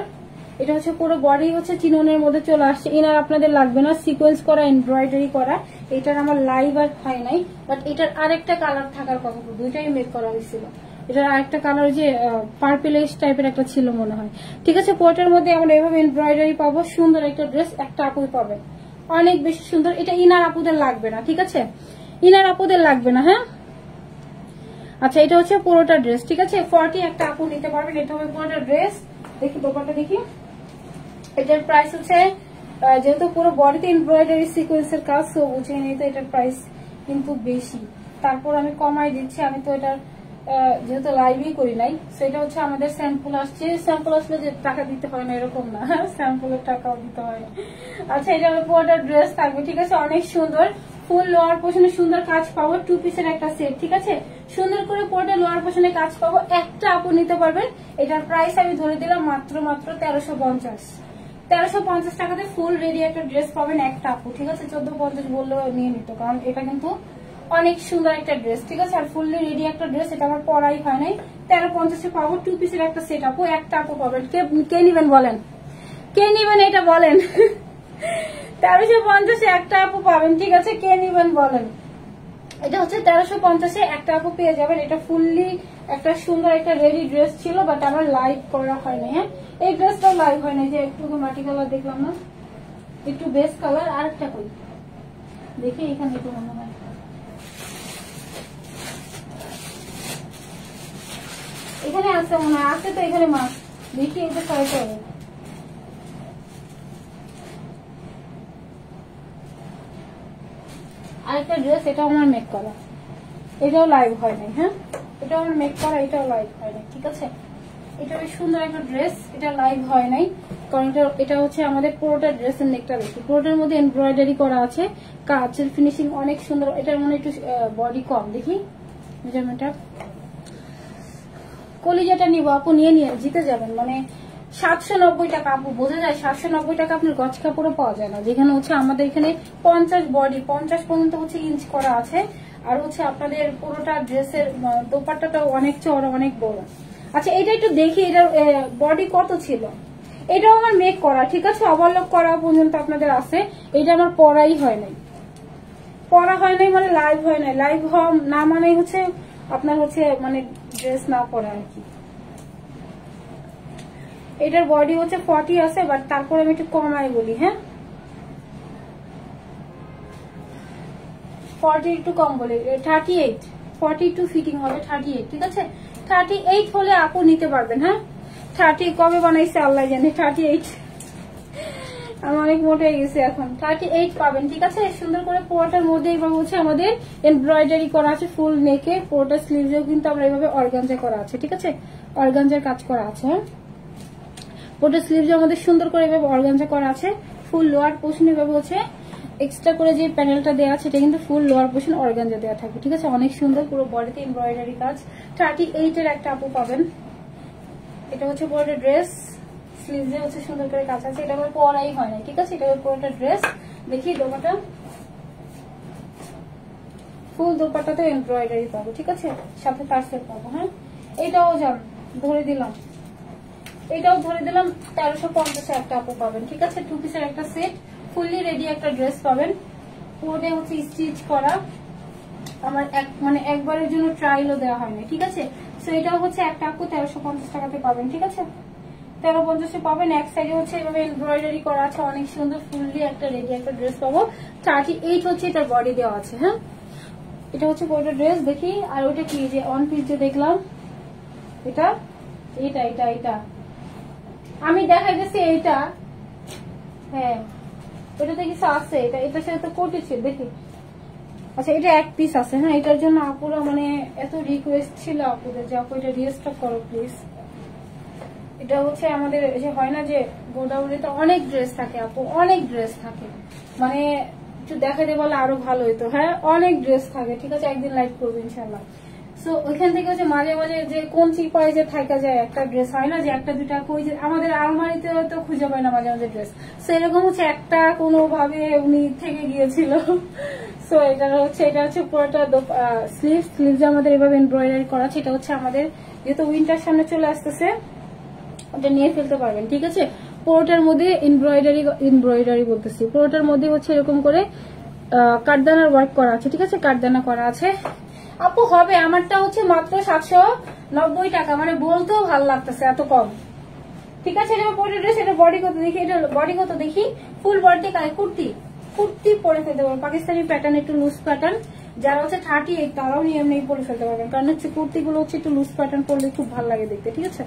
এটা হচ্ছে পুরো বডি হচ্ছে চিননের মধ্যে চলে আসছে, ইনার আপনাদের লাগবে না, সিকোয়েন্স করা, এমব্রয়ডারি করা। এটার আমার লাইভ আর হয় নাই, বাট এটার আরেকটা কালার থাকার কথা, দুইটাই মেক করা হয়েছিল। এটার আরেকটা কালার যে পার্পেলিশ টাইপের একটা ছিল মনে হয়, ঠিক আছে। পোর্টের মধ্যে আমরা এভাবে এমব্রয়ডারি পাবো, সুন্দর একটা ড্রেস একটা আপুই পাবেন, অনেক বেশি সুন্দর। এটা ইনার আপুদের লাগবে না, ঠিক আছে, ইনার আপুদের লাগবে না, হ্যাঁ। আচ্ছা এটা হচ্ছে পুরোটা ড্রেস, ঠিক আছে। 40 একটা আপু নিতে পারবেন, এটা হবে পুরোটা ড্রেস। দেখি দোপাট্টা দেখি, এটার প্রাইস হচ্ছে যেহেতু পুরো বডিতে এমব্রয়ডারি সিকোয়েন্সের কাজ, সো বুঝে নিই তো এটার প্রাইস কিন্তু বেশি। তারপর আমি কমাই দিচ্ছি, আমি তো এটার যেহেতু লাইভই করি নাই, সেটা হচ্ছে আমাদের স্যাম্পল আসছে। স্যাম্পল আসলে যে টাকা দিতে হয় না এরকম না, স্যাম্পলের টাকাও দিতে হয়। আচ্ছা, এটা পুরোটা ড্রেস থাকবে, ঠিক আছে, অনেক সুন্দর। ফুল লোয়ার পোর্শনে সুন্দর কাজ পাবো, 2 পিসের একটা সেট, ঠিক আছে, সুন্দর করে পুরোটা লোয়ার পোর্শনে কাজ পাবো। একটা আপু নিতে পারবেন। এটার প্রাইস আমি ধরে দিলাম মাত্র 1350। 1350 টাকাতে ফুল রেডি একটা ড্রেস পাবেন একটা আপু, ঠিক আছে। 1450 বললেও নিয়ে নিত, কারণ এটা কিন্তু অনেক সুন্দর একটা ড্রেস, ঠিক আছে। আর ফুললি রেডি একটা ড্রেস, এটা আমার পরাই হয় নাই। 1350 পাবো, 2 পিসের একটা সেট আপু, একটা আপু পাবেন। কে নিবেন বলেন, কে নিবেন এটা বলেন। 1350 একটা আপু পাবেন, ঠিক আছে, কে নিবেন বলেন। এটা হচ্ছে 1350 একটা আপু পেয়ে যাবেন। এটা ফুললি একটা সুন্দর একটা রেডি ড্রেস ছিল, বাট আমার লাইভ করা হয়নি। হ্যাঁ, এই ড্রেসটাও লাইভ হয় না, যে একটু মাটি কালার দেখলাম না, একটু বেস কালার। আর একটা কই দেখি, এখানে একটু মনে হয় এখানে আছে, মনে হয় আছে তো এখানে মাছ, দেখি এটা সাইড হবে। আরেকটা ড্রেস, এটাও আমার মেক করা, এটাও লাইভ হয় নাই। হ্যাঁ, এটাও আমার মেক করা, এটাও লাইভ হয় নাই, ঠিক আছে। এটা বেশ সুন্দর একটা ড্রেস, এটা লাইভ হয় নাই, কারণ এটা হচ্ছে আমাদের পুরোটা ড্রেসের নেকটা দেখি, পুরোটার মধ্যে এমব্রয়ডারি করা আছে, কাজের ফিনিশিং অনেক সুন্দর। এটার মনে একটু বডি কম, দেখি মেজারমেন্টটা। কলিজাটা নিব আপু, নিয়ে জিতে যাবেন। মানে 790 টাকা আপু, বোঝা যায় 790 টাকা আপনার গজ কাপড়ও পাওয়া যায় না, যেখানে হচ্ছে আমাদের এখানে 50 বডি 50 পর্যন্ত হচ্ছে ইঞ্চ করা আছে। আর হচ্ছে আপনাদের পুরোটা ড্রেসের দোপাট্টাটাও অনেক চওড়া, অনেক বড়। আচ্ছা, এটা একটু দেখি, এটার বডি কত ছিল। এটাও আমার মেক করা, ঠিক আছে, ওভারলক করা পর্যন্ত আপনাদের আছে। এটা আমার পরাই হয় নাই, পরা হয় নাই মানে লাইভ হয় নাই। লাইভ হওয়া না মানে হচ্ছে আপনার হচ্ছে মানে ড্রেস না পরা আর কি। এটার বডি হচ্ছে 40 আছে, বাট তারপর আমি একটু কমাই বলি। হ্যাঁ, 40 একটু কম বলি, 38 42 ফিটিং হবে, 38, ঠিক আছে। 38 হলে আপু নিতে পারবেন। হ্যাঁ, 30 কবে বানাইছে আল্লাহ জানে, 38 আমি অনেক মোটা হয়ে গেছি এখন। 38 পাবেন, ঠিক আছে। সুন্দর করে পুরোটার মধ্যে এইভাবে হচ্ছে আমাদের এমব্রয়ডারি করা আছে ফুল নেকে, পুরোটা স্লিভসেও কিন্তু আমরা এইভাবে অর্গানজা করা আছে, ঠিক আছে, অর্গানজার কাজ করা আছে। হ্যাঁ, পুরোটা স্লিভসে আমাদের সুন্দর করে এইভাবে অর্গানজা করা আছে। ফুল লোয়ার পোর্শন এভাবে হচ্ছে এক্সট্রা করে যে প্যানেলটা দেওয়া আছে, এটা কিন্তু ফুল লোয়ার পোর্শন অর্গানজা দেওয়া থাকবে, ঠিক আছে, অনেক সুন্দর। পুরো বডিতে এমব্রয়ডারি কাজ। 38 এর একটা আপু পাবেন। এটা হচ্ছে পুরোটা ড্রেস, স্লিভসে হচ্ছে সুন্দর করে কাজ আছে। এটা আমার পরাই হয় না, ঠিক আছে। এটা পুরোটা ড্রেস, দেখি দোপাট্টা, ফুল দোপাট্টাতে এমব্রয়ডারি পাবো, ঠিক আছে, সাথে টার্সেল পাবো। হ্যাঁ, এটাও যান ধরে দিলাম, এটাও ধরে দিলাম 1350 একটা আপু পাবেন, ঠিক আছে। 2 পিসের একটা সেট, ফুললি রেডি একটা ড্রেস পাবেন। পুরোটা হচ্ছে স্টিচ করা, আমার মানে একবারের জন্য ট্রায়ালও দেওয়া হয় না, ঠিক আছে। সো এটাও হচ্ছে একটা আপু 1350 টাকাতে পাবেন, ঠিক আছে, 1350 পাবেন। এক সাইডে হচ্ছে এভাবে এমব্রয়ডারি করা আছে, অনেক সুন্দর ফুললি একটা রেডি একটা ড্রেস পাবো। 38 হচ্ছে এটার বডি দেওয়া আছে। হ্যাঁ, এটা হচ্ছে পুরোটা ড্রেস, দেখি। আর ওটা কি, যে অন পিস যে দেখলাম, এটা এটা এটা এটা আমি দেখাইতেছি এইটা। হ্যাঁ, ওটাতে কিছু আছে, এটা এটার সাথে তো কোটেছে, দেখি। আচ্ছা, এটা এক পিস আছে। হ্যাঁ, এটার জন্য আপুরা মানে এত রিকোয়েস্ট ছিল আপুদের যে আপু এটা রিস্টক করো প্লিজ। এটা হচ্ছে আমাদের যে হয় না যে গোডাউনে তো অনেক ড্রেস থাকে আপু, অনেক ড্রেস থাকে, মানে একটু দেখাতে বলে আরো ভালো হইতো। হ্যাঁ, অনেক ড্রেস থাকে, ঠিক আছে, একদিন লাইভ করবো ইনশাল্লাহ। সো ওইখান থেকে হচ্ছে মাঝে মাঝে যে কোন চিপায় যে থাকা যায়, একটা ড্রেস হয় না যে একটা দুটা কই যে আমাদের আলমারিতে তো খুঁজে পায় না মাঝে মাঝে ড্রেস। সো এরকম হচ্ছে একটা কোনোভাবে উনি থেকে গিয়েছিল। সো এটা হচ্ছে পুরোটা স্লিভস আমাদের এভাবে এমব্রয়ডারি করা আছে। এটা হচ্ছে আমাদের যেহেতু উইন্টার সামনে চলে আসতেছে, ওটা নিয়ে ফেলতে পারবেন, ঠিক আছে। পুরোটার মধ্যে এমব্রয়ডারি বলতেছি, পুরোটার মধ্যে হচ্ছে এরকম করে কাঠদানার ওয়ার্ক করা আছে, ঠিক আছে, কাঠদানা করা আছে। আপু হবে আমারটা হচ্ছে মাত্র 790 টাকা, মানে বলতেও ভালো লাগতেছে এত কম, ঠিক আছে। এটা পরে ড্রেস, এটা বডি কত দেখি, এটা বডি কত দেখি, ফুল বডি কুর্তি পরে ফেলতে পারবেন, পাকিস্তানি প্যাটার্ন, একটু লুজ প্যাটার্ন। যারা হচ্ছে 38 তারাও নিয়ম নেই পরে ফেলতে পারবেন, কারণ হচ্ছে কুর্তিগুলো হচ্ছে একটু লুজ প্যাটার্ন পরলে খুব ভালো লাগে দেখতে, ঠিক আছে।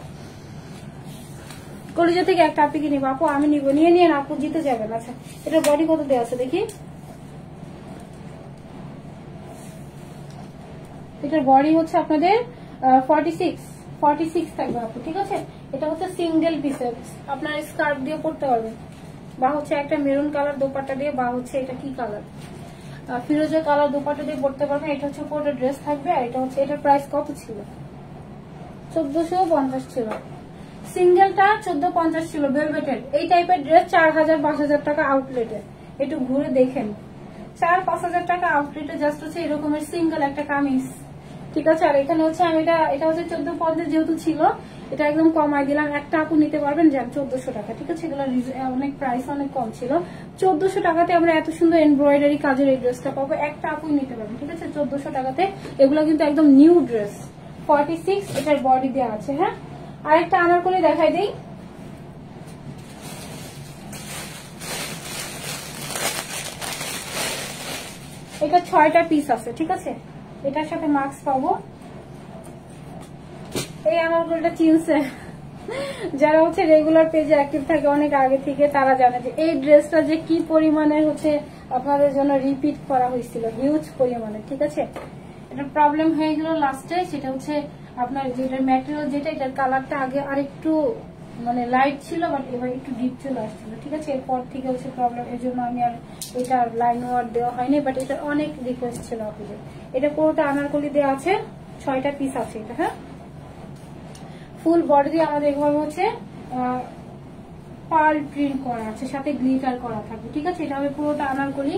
কলিজা থেকে একটা আপি নিবো আপু, আমি নিবো, নিয়ে নিয়ে আপু জিতে যাবেন। আচ্ছা, এটার বডি কত দেওয়া আছে দেখি, এটার বডি হচ্ছে আপনাদের 46 থাকবে আপু, ঠিক আছে। এটা হচ্ছে সিঙ্গেল পিসের, আপনার স্কার্ফ দিয়ে পরতে পারবেন, বা হচ্ছে একটা মেরুন কালার দোপাট্টা দিয়ে, বা হচ্ছে এটা কি কালার, ফিরোজা কালার দোপাট্টা দিয়ে পরতে পারবেন। এটা হচ্ছে পুরো ড্রেস থাকবে। আর এটা হচ্ছে, এটার প্রাইস কত ছিল? 1450 ছিল। সিঙ্গেলটা 1450 ছিল ভেলভেটের। এই টাইপের ড্রেস 4000-5000 টাকা আউটলেটে, একটু ঘুরে দেখেন। 4-5 হাজার টাকা আউটলেটে জাস্ট হচ্ছে এরকমের সিঙ্গেল একটা কামিজ, ঠিক আছে। আর এখানে হচ্ছে আমি এটা হচ্ছে 1450 যেহেতু ছিল, এটা একদম কমাই দিলাম। একটা আপু নিতে পারবেন যান 1400 টাকা, ঠিক আছে। এগুলো অনেক প্রাইস অনেক কম ছিল। 1400 টাকাতে আমরা এত সুন্দর এমব্রয়ডারি কাজের এই ড্রেসটা পাবো। একটা আপুই নিতে পারবেন, ঠিক আছে, 1400 টাকাতে। এগুলো কিন্তু একদম নিউ ড্রেস। 46 এটার বডি দেওয়া আছে। হ্যাঁ, আরেকটা আনারকলি দেখাই দিই। এটা 6টা পিস আছে, ঠিক আছে। এটার সাথে মাস্ক পাবো। এই আনারকলিটা চিনছে যারা হচ্ছে রেগুলার পেজে অ্যাক্টিভ থাকে অনেক আগে থেকে, তারা জানে যে এই ড্রেসটা যে কি পরিমাণে হচ্ছে আপনাদের জন্য রিপিট করা হয়েছিল, হিউজ পরিমাণে, ঠিক আছে। এটা প্রবলেম হয়ে গেল লাস্টে, সেটা হচ্ছে আপনার যেটা ম্যাটেরিয়াল, যেটা এটার কালারটা আগে আরেকটু মানে লাইট ছিল, বাট এবার একটু ডিপ চলে আসছিল, ঠিক আছে। এরপর থেকে হচ্ছে প্রবলেম, এর জন্য আমি আর এটা লাইন ওয়ার্ড দেওয়া হয়নি, বাট এটা অনেক রিকোয়েস্ট ছিল আপনাদের। এটা পুরোটা আনারকলি দেওয়া আছে, 6টা পিস আছে এটা। হ্যাঁ, ফুল বডি দিয়ে আমাদের এভাবে হচ্ছে পার্ল প্রিন্ট করা আছে, সাথে গ্লিটার করা থাকবে, ঠিক আছে। এটা হবে পুরোটা আনারকলি,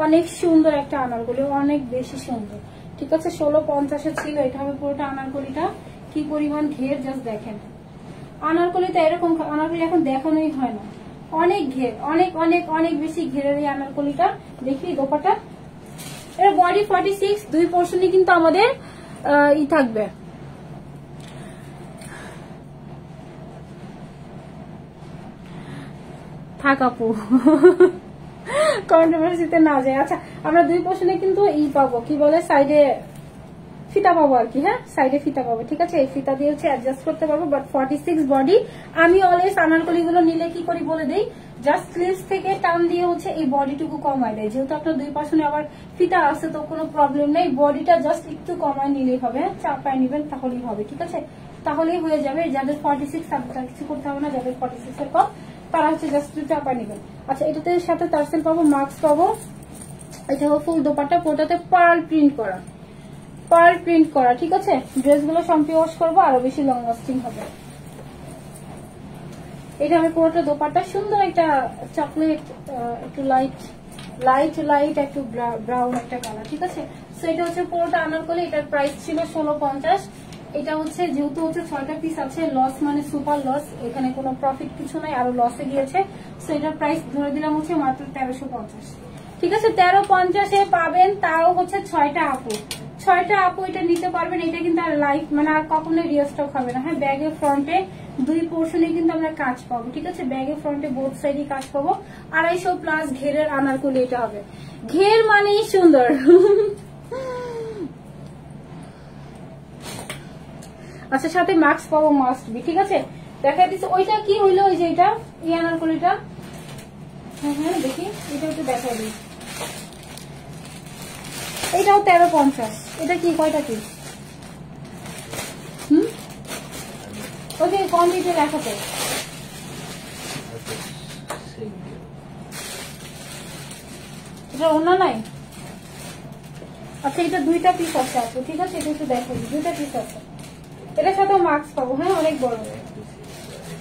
অনেক সুন্দর একটা আনারকলি, অনেক বেশি সুন্দর, ঠিক আছে। 1650 ছিল। এটা হবে পুরোটা আনারকলিটা, কি পরিমাণ ঘের জাস্ট দেখেন। আনারকলিতে এরকম আনারকলি এখন দেখানোই হয় না, অনেক ঘের, অনেক অনেক অনেক বেশি ঘেরের এই আনারকলিটা। দেখি দোপাটা, এটা বডি 46, দুই পোর্শনই কিন্তু আমাদের থাকবে। থাক আপু কন্ট্রোভার্সিতে না যায়। আচ্ছা, আমরা দুই পোর্শনে কিন্তু পাবো, কি বলে, সাইডে ফিতা পাবো আর কি। হ্যাঁ, সাইডে ফিতা পাবো, ঠিক আছে। এই ফিতা দিয়ে হচ্ছে অ্যাডজাস্ট করতে পারবো। But 46 body. আমি অলওয়েজ আনারকলি গুলো নিলে কি করি বলে দেই, জাস্ট স্লিভস থেকে টান দিয়ে হচ্ছে এই বডিটুকু কমায় দেয়। যেহেতু আপনার দুই পাশে আবার ফিতা আছে, তো কোনো প্রবলেম নেই, বডিটা জাস্ট একটু কমায় নিলেই হবে। চাপায় নিবেন তাহলেই হবে, ঠিক আছে, তাহলেই হয়ে যাবে। যাদের 46 তাদের কিছু করতে হবে না, যাদের 46 এর কম তারা হচ্ছে জাস্ট চাপায় নিবেন। আচ্ছা, এটাতে সাথে টার্সেল পাবো, মাস্ক পাবো। এটা হলো ফুল দোপাট্টা, পুরোটাতে পার্ল প্রিন্ট করা, পার্ল প্রিন্ট করা, ঠিক আছে। ড্রেসগুলো সম্পি ওয়াশ করবো, আরো বেশি লং লাস্টিং হবে। এটা আমি পুরোটা দোপাট্টা, সুন্দর একটা চকলেট, একটু লাইট লাইট লাইট একটু ব্রাউন একটা কালার, ঠিক আছে। সো এটা হচ্ছে পুরোটা আনারকলি। এটার প্রাইস ছিল 1650। এটা হচ্ছে যেহেতু হচ্ছে 6টা পিস আছে, লস মানে সুপার লস, এখানে কোনো প্রফিট কিছু নাই, আরো লসে গিয়েছে। সো এটার প্রাইস ধরে দিলাম হচ্ছে মাত্র 1350, ঠিক আছে। 1350-এ পাবেন, তাও হচ্ছে 6টা আপু, 6টা আপু এটা নিতে পারবেন। এটা কিন্তু আর লাইফ মানে আর কখনোই রিস্টক হবে না। হ্যাঁ, ব্যাগের ফ্রন্টে দুই পোর্শনে কিন্তু আমরা কাজ পাবো, ঠিক আছে। ব্যাগের ফ্রন্টে বোথ সাইডে কাজ পাবো। 250+ ঘেরের আনারকলি এটা হবে। ঘের মানেই সুন্দর আচ্ছা, সাথে মাস্ক পাবো, মাস্ট বি, ঠিক আছে। দেখা দিচ্ছে ওইটা কি হইলো, ওই যে এটা এই আনারকলিটা। হ্যাঁ হ্যাঁ, দেখি এটা একটু দেখা দিই। এটাও 1350। এটা কি, কয়টা কি? ওই যে কোয়ান্টিটি লেখাতে, এটা অন্য নাই। আচ্ছা, এটা 2টা পিস আছে আপু, ঠিক আছে। এটা একটু দেখো, 2টা পিস আছে। এটার সাথে মাস্ক পাবো। হ্যাঁ, অনেক বড়।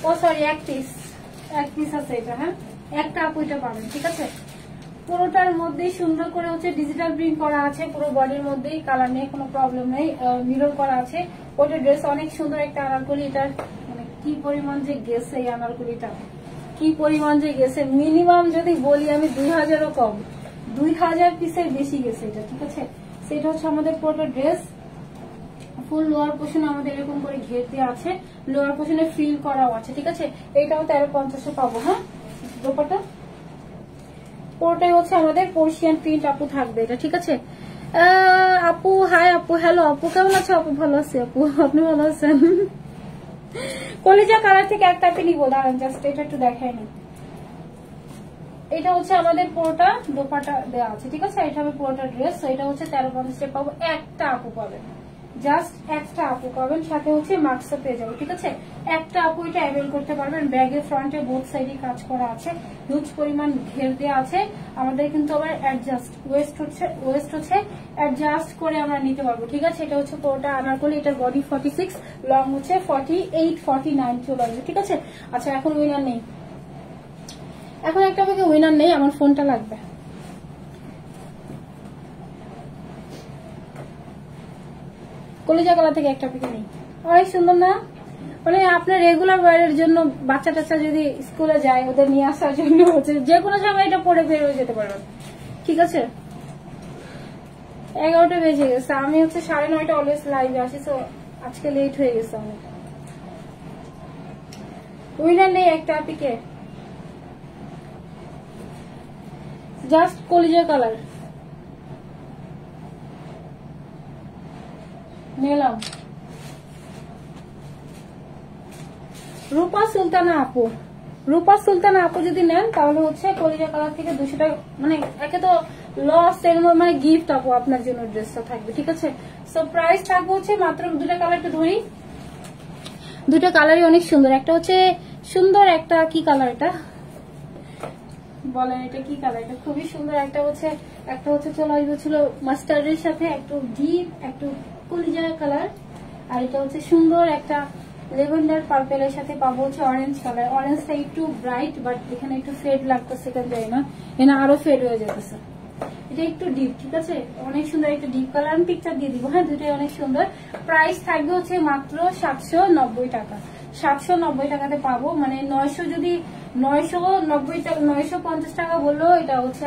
ও সরি, এক পিস আছে এটা। হ্যাঁ, একটা আপু এটা পাবেন, ঠিক আছে। পুরোটার মধ্যেই সুন্দর করে হচ্ছে ডিজিটাল প্রিন্ট করা আছে, পুরো বডির মধ্যেই, কালার নেই, কোনো প্রবলেম নেই, মিরর করা আছে। ওটা ড্রেস অনেক সুন্দর একটা আনারকলি। এটার মানে কি পরিমাণ যে গেছে এই আনারকলিটা, কি পরিমাণ যে গেছে, মিনিমাম যদি বলি আমি 2000-ও কম, 2000 পিসের বেশি গেছে এটা, ঠিক আছে। সেটা হচ্ছে আমাদের পুরোটা ড্রেস। ফুল লোয়ার পোর্শনে আমাদের এরকম করে ঘের দেওয়া আছে, লোয়ার পোর্শনে ফিল করাও আছে, ঠিক আছে। এইটাও 1350-এ পাবো। হ্যাঁ, দোপাট্টা পুরোটাই হচ্ছে আমাদের পার্সিয়ান প্রিন্ট আপু থাকবে এটা, ঠিক আছে। আপু হাই, আপু হ্যালো, আপু কেমন আছে? আপু ভালো আছে আপু, আপনি ভালো আছেন? কলিজা কালার থেকে একটা আপনি নিবো, দাঁড়ান জাস্ট এটা একটু দেখাই নি। এটা হচ্ছে আমাদের পুরোটা দোপাট্টা দেওয়া আছে, ঠিক আছে। এটা হবে পুরোটা ড্রেস। এটা হচ্ছে 1350-এ পাবো। একটা আপু পাবেন জাস্ট একটা আপু পাবেন, সাথে হচ্ছে মাস্কও পেয়ে যাবে, ঠিক আছে? একটা আপু এটা অ্যাভেল করতে পারবেন। ব্যাগের ফ্রন্টে বোথ সাইডে কাজ করা আছে, হিউজ পরিমাণ ঘের দেওয়া আছে। আমাদের কিন্তু আবার অ্যাডজাস্ট ওয়েস্ট হচ্ছে অ্যাডজাস্ট করে আমরা নিতে পারবো, ঠিক আছে? এটা হচ্ছে পুরোটা আনারকলি, এটার বডি 46, লং হচ্ছে 48 49 চলে আসবে, ঠিক আছে? আচ্ছা এখন উইনার নেই, এখন একটা আমাকে উইনার নেই, আমার ফোনটা লাগবে। কলিজা কালার থেকে একটা পিকে নেই, অনেক সুন্দর না? মানে আপনার রেগুলার ওয়ারের জন্য বাচ্চা টাচ্চা যদি স্কুলে যায় ওদের নিয়ে আসার জন্য হচ্ছে যে কোনো সময় এটা পরে বের হয়ে যেতে পারবেন, ঠিক আছে? 11টা বেজে গেছে, আমি হচ্ছে 9:30 অলওয়েজ লাইভে আসি, তো আজকে লেট হয়ে গেছে অনেক। উইনার নেই একটা পিকে, জাস্ট কলিজা কালার নিলাম। রূপা সুলতানা আপু, রূপা সুলতানা আপু যদি নেন তাহলে হচ্ছে কলিজা কালার থেকে 200 টাকা, মানে একে তো লস এর মানে গিফট আপু আপনার জন্য ড্রেসটা থাকবে, ঠিক আছে? সো প্রাইস থাকবে হচ্ছে মাত্র দুটা কালার, একটু ধরি, দুটা কালারই অনেক সুন্দর। একটা হচ্ছে সুন্দর একটা কি কালার, এটা বলেন এটা কি কালার? এটা খুবই সুন্দর। একটা হচ্ছে চলে আসবে ছিল মাস্টার্ডের সাথে একটু ডিপ একটু কলিজা কালার, আর এটা হচ্ছে সুন্দর একটা লেভেন্ডার পার্পেলের সাথে পাবো হচ্ছে অরেঞ্জ কালার। অরেঞ্জটা একটু ব্রাইট, বাট এখানে একটু ফেড লাগতেছে, কেন জানি না, এখানে আরো ফেড হয়ে যেতেছে। এটা একটু ডিপ, ঠিক আছে? অনেক সুন্দর একটা ডিপ কালার, আমি পিকচার দিয়ে দিব, হ্যাঁ? দুটোই অনেক সুন্দর। প্রাইস থাকবে হচ্ছে মাত্র 790 টাকা। 790 টাকাতে পাবো, মানে 900 যদি 990 টাকা 950 টাকা বললেও এটা হচ্ছে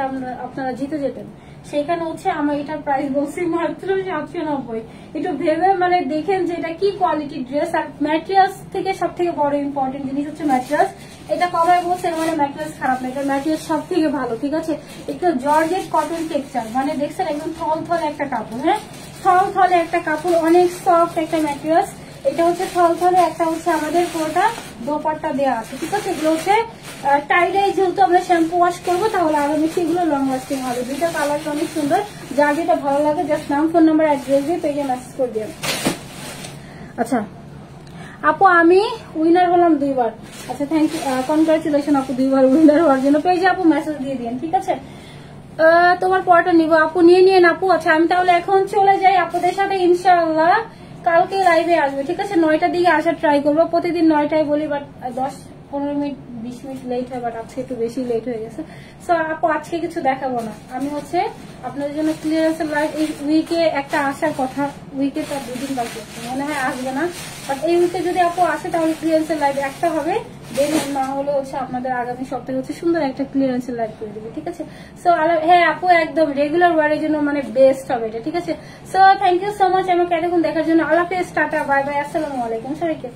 আপনারা জিতে যেতেন। সেখানে হচ্ছে আমার এটার প্রাইস বলছি মাত্র 790। একটু ভেবে মানে দেখেন যে এটা কি কোয়ালিটির ড্রেস। আর ম্যাটেরিয়ালস থেকে সব থেকে বড় ইম্পর্টেন্ট জিনিস হচ্ছে ম্যাটেরিয়ালস। এটা কমায় বলছে মানে ম্যাটেরিয়ালস খারাপ না, এটা ম্যাটেরিয়ালস সব থেকে ভালো, ঠিক আছে? একটু জর্জেট কটন টেক্সচার, মানে দেখছেন একদম থলথলে একটা কাপড়, হ্যাঁ? থলথলে একটা কাপড়, অনেক সফট একটা ম্যাটেরিয়ালস। এটা হচ্ছে থলথলে একটা হচ্ছে আমাদের পুরোটা দোপাট্টা দেওয়া আছে, ঠিক আছে? এগুলো হচ্ছে টাইডাই, যেহেতু আমরা শ্যাম্পু ওয়াশ করবো তাহলে আরো বেশি এগুলো লং লাস্টিং হবে। দুইটা কালার অনেক সুন্দর, যার যেটা ভালো লাগে জাস্ট নাম ফোন নাম্বার অ্যাড্রেস দিয়ে পেজে মেসেজ করে দিন। আচ্ছা আপু আমি উইনার হলাম 2 বার। আচ্ছা থ্যাংক ইউ, কনগ্রাচুলেশন আপু 2 বার উইনার হওয়ার জন্য। পেজে আপু মেসেজ দিয়ে দিন, ঠিক আছে? তোমার পরটা নিবো আপু, নিয়ে আপু। আচ্ছা আমি তাহলে এখন চলে যাই, আপুদের সাথে ইনশাআল্লাহ কালকে লাইভে আসবে, ঠিক আছে? 9টার দিকে আসার ট্রাই করবো, প্রতিদিন 9টায় বলি, বাট 10-15 মিনিট 20 মিনিট লেট হয়, বাট আজকে একটু বেশি লেট হয়ে গেছে। সো আপু আজকে কিছু দেখাবো না, আমি হচ্ছে আপনাদের জন্য ক্লিয়ারেন্সের লাইভ এই উইকে একটা আসার কথা, উইকে তার 2 দিন বাকি আছে, মনে হয় আসবে না, বাট এই উইকে যদি আপু আসে তাহলে ক্লিয়ারেন্সের লাইভ একটা হবে, দেন না হলে হচ্ছে আপনাদের আগামী সপ্তাহে হচ্ছে সুন্দর একটা ক্লিয়ারেন্সের লাইভ করে দেবে, ঠিক আছে? সো হ্যাঁ আপু একদম রেগুলার ওয়ারের জন্য মানে বেস্ট হবে এটা, ঠিক আছে? So thank you so much আমাকে এতক্ষণ দেখার জন্য। আল্লাহ হাফেজ, টাটা, বাই বাই, আসসালামু আলাইকুম সবাইকে।